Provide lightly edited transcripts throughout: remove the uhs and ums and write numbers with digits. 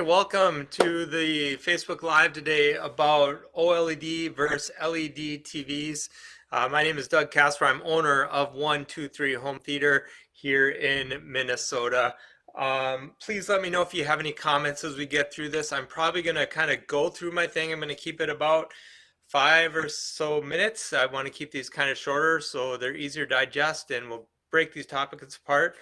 Hey, welcome to the Facebook Live today about OLED versus LED TVs. My name is Doug Casper. I'm owner of 123 Home Theater here in Minnesota. Please let me know if you have any comments as we get through this. I'm probably going to kind of go through my thing. I'm going to keep it about 5 or so minutes. I want to keep these kind of shorter so they're easier to digest, and we'll break these topics apart.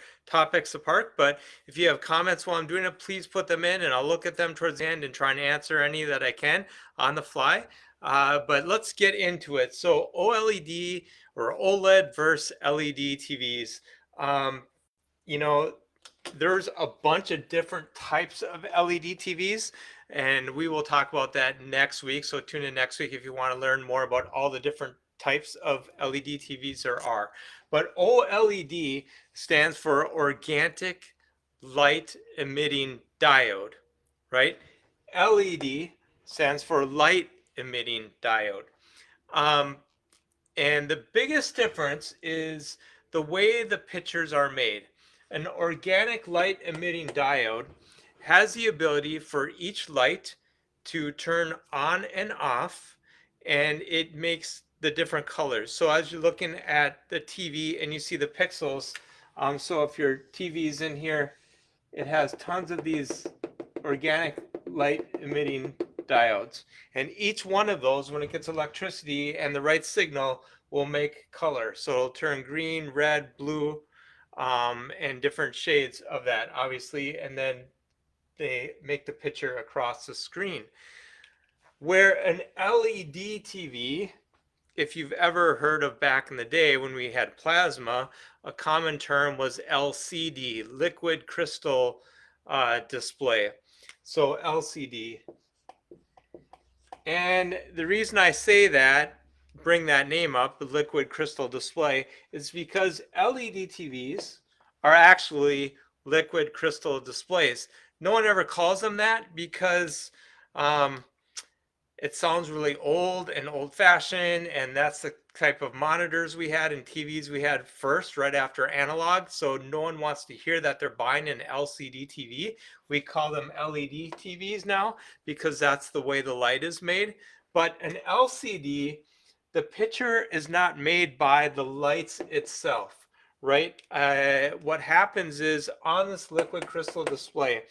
But if you have comments while I'm doing it, please put them in and I'll look at them towards the end and try and answer any that I can on the fly. But let's get into it. So OLED or OLED versus LED TVs. Um, you know, there's a bunch of different types of LED TVs, and we will talk about that next week. So tune in next week if you want to learn more about all the different types of LED TVs there are. But OLED stands for organic light emitting diode, right? LED stands for light emitting diode. Um, and the biggest difference is the way the pictures are made. An organic light emitting diode has the ability for each light to turn on and off, and it makes the different colors. So as you're looking at the TV and you see the pixels, so if your TV is in here, it has tons of these organic light emitting diodes. And each one of those, when it gets electricity and the right signal, will make color. So it'll turn green, red, blue, and different shades of that, obviously. And then they make the picture across the screen. Where an LED TV, if you've ever heard of back in the day when we had plasma, a common term was LCD, liquid crystal display. So LCD. And the reason I say that, bring that name up, the liquid crystal display, is because LED TVs are actually liquid crystal displays. No one ever calls them that because it sounds really old and old-fashioned, and that's the type of monitors we had and TVs we had first, right after analog. So no one wants to hear that they're buying an LCD TV. We call them LED TVs now because that's the way the light is made. But an LCD, the picture is not made by the lights itself, right? What happens is on this liquid crystal display,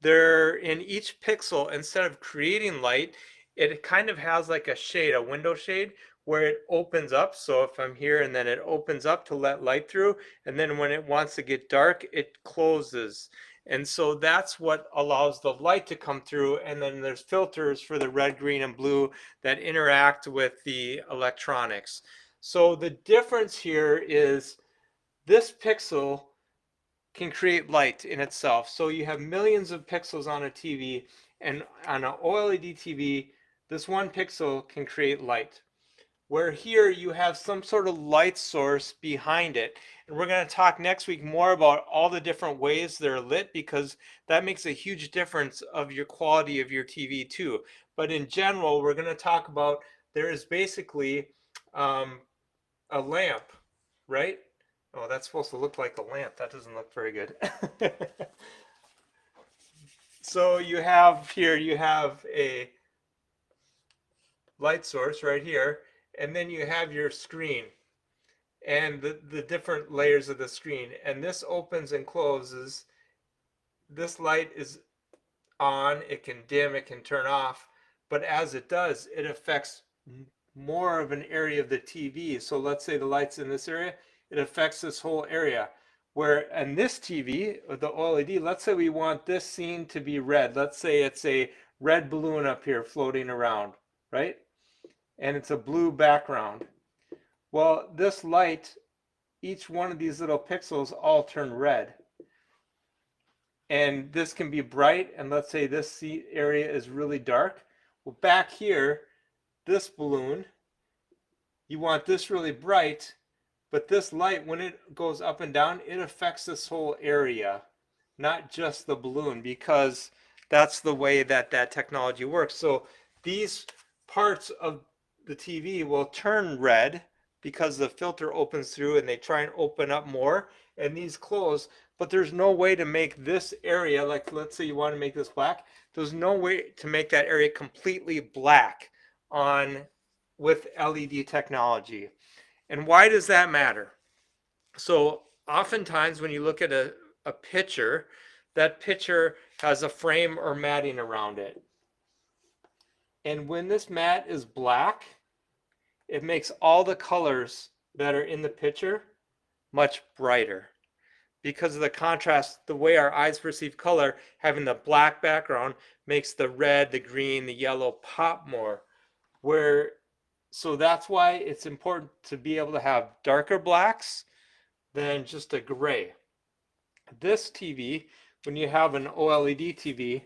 there in each pixel, instead of creating light, it kind of has like a shade, a window shade, where it opens up. So if I'm here and then it opens up to let light through, and then when it wants to get dark, it closes. And so that's what allows the light to come through. And then there's filters for the red, green, and blue that interact with the electronics. So the difference here is this pixel can create light in itself. So you have millions of pixels on a TV, and on an OLED TV, this one pixel can create light. Where here you have some sort of light source behind it. And we're going to talk next week more about all the different ways they're lit, because that makes a huge difference of your quality of your TV too. But in general, we're going to talk about there is basically a lamp, right? Oh, that's supposed to look like a lamp. That doesn't look very good. So you have here, you have a light source right here, and then you have your screen and the different layers of the screen. And this opens and closes. This light is on, it can dim, it can turn off, but as it does, it affects more of an area of the TV. So let's say the light's in this area, it affects this whole area. Where in this TV, the OLED, let's say we want this scene to be red. Let's say it's a red balloon up here floating around, right? And it's a blue background. Well, this light, each one of these little pixels all turn red. And this can be bright, and let's say this area is really dark. Well, back here, this balloon, you want this really bright, but this light, when it goes up and down, it affects this whole area, not just the balloon, because that's the way that that technology works. So these parts of the TV will turn red because the filter opens through and they try and open up more, and these close. but there's no way to make this area, like let's say you want to make this black, there's no way to make that area completely black on with LED technology. And why does that matter? So oftentimes when you look at a picture, that picture has a frame or matting around it. And when this mat is black, it makes all the colors that are in the picture much brighter because of the contrast, the way our eyes perceive color, having the black background makes the red, the green, the yellow pop more. Where so that's why it's important to be able to have darker blacks than just a gray. This TV, when you have an OLED TV,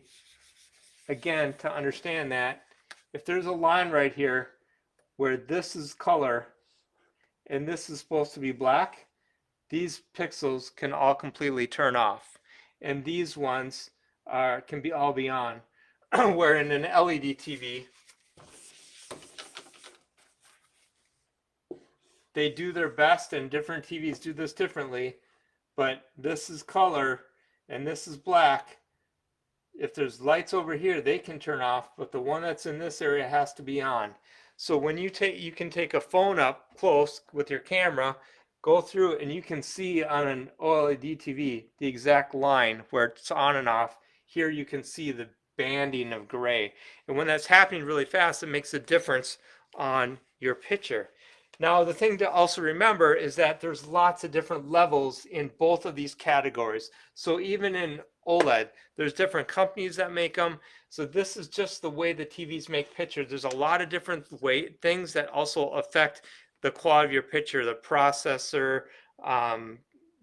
again, to understand that, if there's a line right here where this is color and this is supposed to be black, these pixels can all completely turn off. And these ones can be all be on. Where in an LED TV, they do their best, and different TVs do this differently, but this is color and this is black. If there's lights over here, they can turn off, but the one that's in this area has to be on. So when you can take a phone up close with your camera, go through, and you can see on an OLED TV the exact line where it's on and off. Here you can see the banding of gray. And when that's happening really fast, it makes a difference on your picture. Now, the thing to also remember is that there's lots of different levels in both of these categories. So even in OLED, there's different companies that make them. So this is just the way the TVs make pictures. There's a lot of different things that also affect the quality of your picture, the processor.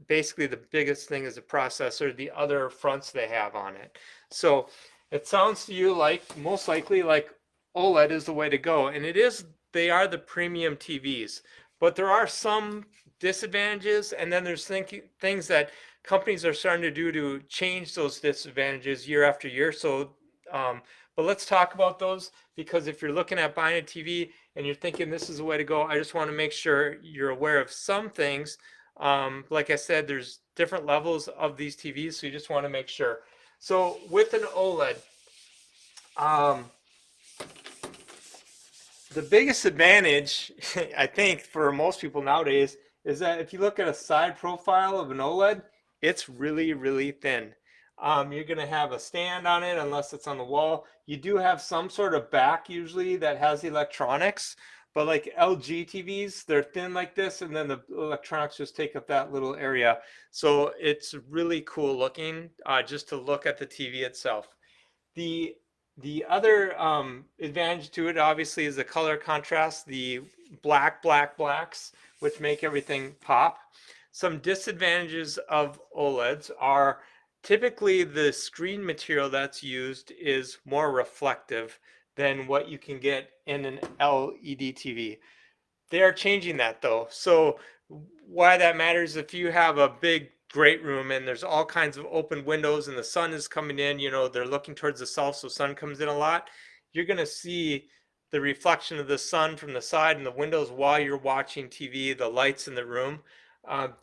Basically, the biggest thing is the processor, the other fronts they have on it. So it sounds to you like most likely like OLED is the way to go, and it is. They are the premium TVs, but there are some disadvantages, and then there's things that companies are starting to do to change those disadvantages year after year. So, but let's talk about those, because if you're looking at buying a TV and you're thinking this is the way to go, I just want to make sure you're aware of some things. Like I said, there's different levels of these TVs, so you just want to make sure. So with an OLED, the biggest advantage, I think, for most people nowadays is that if you look at a side profile of an OLED, it's really, really thin. You're going to have a stand on it unless it's on the wall. You do have some sort of back usually that has electronics, but like LG TVs, they're thin like this, and then the electronics just take up that little area. So it's really cool looking just to look at the TV itself. The the other advantage to it obviously is the color contrast, the blacks, which make everything pop. Some disadvantages of OLEDs are typically the screen material that's used is more reflective than what you can get in an LED TV. They are changing that though. So why that matters, if you have a big great room and there's all kinds of open windows and the sun is coming in, they're looking towards the south, so sun comes in a lot, you're going to see the reflection of the sun from the side and the windows while you're watching TV, the lights in the room.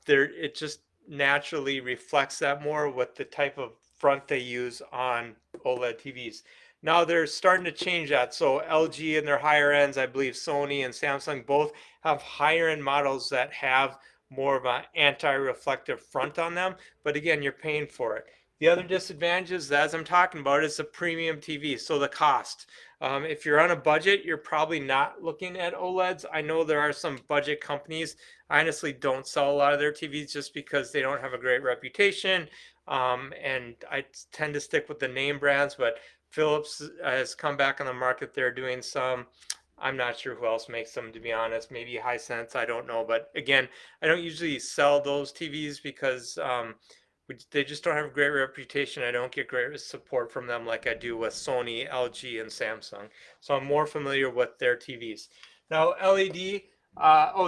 It just naturally reflects that more with the type of front they use on OLED TVs. Now they're starting to change that. So LG and their higher ends, I believe Sony and Samsung both have higher end models that have more of an anti-reflective front on them. But again, you're paying for it. The other disadvantages, as I'm talking about, is the premium TV. So the cost. If you're on a budget, you're probably not looking at OLEDs. I know there are some budget companies. I honestly don't sell a lot of their TVs just because they don't have a great reputation. And I tend to stick with the name brands, but Philips has come back on the market. They're doing some. I'm not sure who else makes them, to be honest. Maybe Hisense, I don't know. But again, I don't usually sell those TVs because they just don't have a great reputation. I don't get great support from them like I do with Sony, LG, and Samsung. So I'm more familiar with their TVs. Now, LED,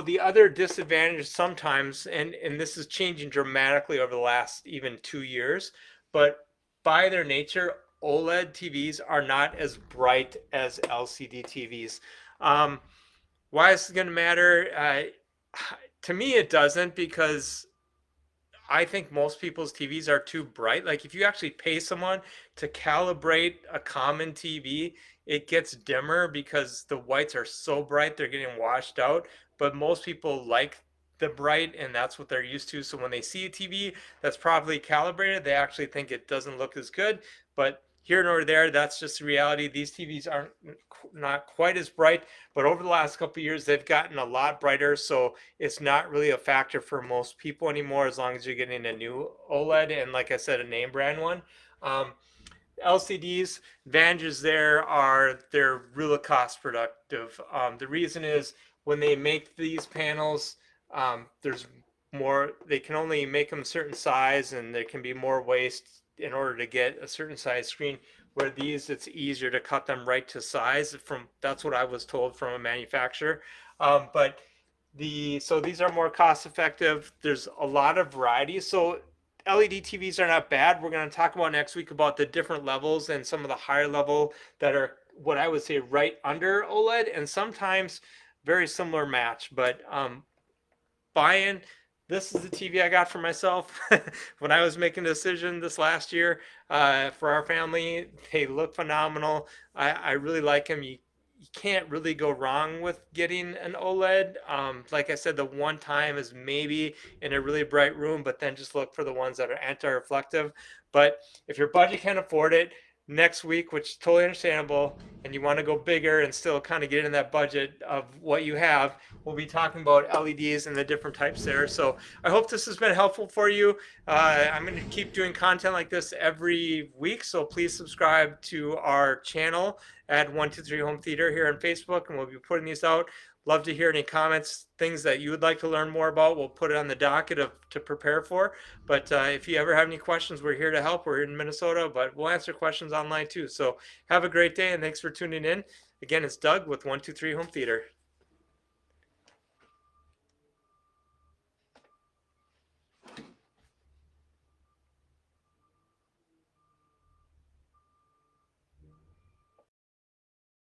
the other disadvantage sometimes, and this is changing dramatically over the last even 2 years, but by their nature, OLED TVs are not as bright as LCD TVs. Why is it going to matter? To me, it doesn't, because I think most people's TVs are too bright. Like if you actually pay someone to calibrate a common TV, it gets dimmer because the whites are so bright they're getting washed out. But most people like the bright and that's what they're used to. So when they see a TV that's properly calibrated, they actually think it doesn't look as good. But here nor there, that's just the reality. These TVs aren't not quite as bright, but over the last couple of years, they've gotten a lot brighter. So it's not really a factor for most people anymore as long as you're getting a new OLED and, like I said, a name brand one. Um, LCDs, advantages there are they're really cost productive. The reason is when they make these panels, there's more, they can only make them a certain size and there can be more waste in order to get a certain size screen. Where these, it's easier to cut them right to size. From that's what I was told from a manufacturer. But so these are more cost effective. There's a lot of variety. So LED TVs are not bad. We're going to talk about next week about the different levels and some of the higher level that are what I would say right under OLED and sometimes very similar match. But buying this is the TV I got for myself when I was making a decision this last year for our family. They look phenomenal. I really like them. You can't really go wrong with getting an OLED. Like I said, the one time is maybe in a really bright room, but then just look for the ones that are anti-reflective. But if your budget can't afford it, next week, which is totally understandable, and you want to go bigger and still kind of get in that budget of what you have, we'll be talking about LEDs and the different types there. So I hope this has been helpful for you. I'm going to keep doing content like this every week, so please subscribe to our channel at 123 Home Theater here on Facebook, and we'll be putting these out. Love to hear any comments, things that you would like to learn more about. We'll put it on the docket to prepare for. But if you ever have any questions, we're here to help. We're in Minnesota, but we'll answer questions online too. So have a great day, and thanks for tuning in. Again, it's Doug with 123 Home Theater.